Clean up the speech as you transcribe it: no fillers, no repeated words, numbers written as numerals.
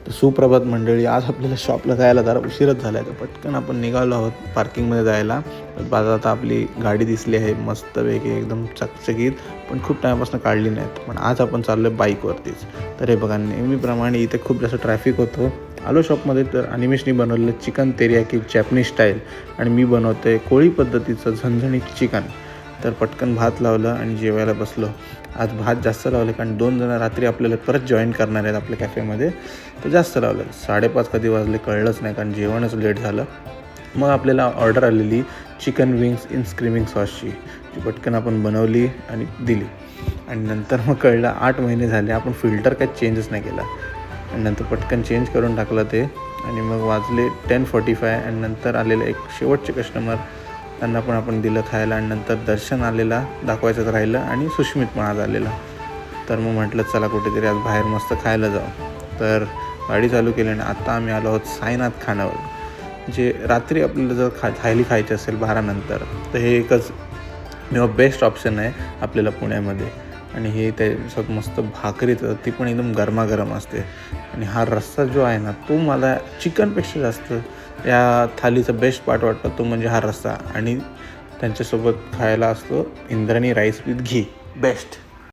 तर सुप्रभात मंडळी, आज आपल्याला शॉपला जायला जरा उशीरच झाला आहे. तर पटकन आपण निघालो आहोत पार्किंगमध्ये जायला. तर बाजार आता आपली गाडी दिसली आहे मस्तपैकी एकदम चकचकीत, पण खूप टायमापासून काढली नाहीत. पण आज आपण चाललो आहे बाईकवरतीच. तर हे बघा, नेहमीप्रमाणे इथे खूप जास्त ट्रॅफिक होतो. आलो शॉपमध्ये तर अनिमेशनी बनवलेलं चिकन तेरियाकी जॅपनीज स्टाईल आणि मी बनवतो आहे कोळी पद्धतीचं झणझणीत चिकन. तर पटकन भात लावलं आणि जेवायला बसलो. आज भात जास्त लावलं कारण 2 जण रात्री आपल्याला परत जॉईन करणार आहेत आपल्या कॅफेमध्ये, तर जास्त लावलं. 5:30 कधी वाजले कळलंच नाही कारण जेवणच लेट झालं. मग आपल्याला ऑर्डर आलेली चिकन विंग्स इन स्क्रीमिंग सॉसची, जी पटकन आपण बनवली आणि दिली. आणि नंतर मग कळलं 8 महिने झाले आपण फिल्टर काही चेंजच नाही केला. आणि नंतर पटकन चेंज करून टाकलं ते. आणि मग वाजले 10:45 आणि नंतर आलेले एक शेवटचे कस्टमर, त्यांना पण आपण दिलं खायला. आणि नंतर दर्शन आलेला दाखवायचंच राहिलं आणि सुष्मित पण आज आलेला. तर मग म्हटलं चला कुठेतरी आज बाहेर मस्त खायला जाऊ. तर गाडी चालू केली आणि आता आम्ही आलो आहोत साईनाथ खानावर, जे रात्री आपल्याला जर थाली खायची असेल 12 नंतर तर हे एकच बेस्ट ऑप्शन आहे आपल्याला पुण्यामध्ये. आणि हे त्याच्यासोबत मस्त भाकरी, तर ती पण एकदम गरमागरम असते. आणि हा रस्सा जो आहे ना, तो मला चिकनपेक्षा जास्त या थालीचा बेस्ट पार्ट वाटतो, तो म्हणजे हा रस्सा. आणि त्यांच्यासोबत खायला असतो Indrayani rice with ghee, best.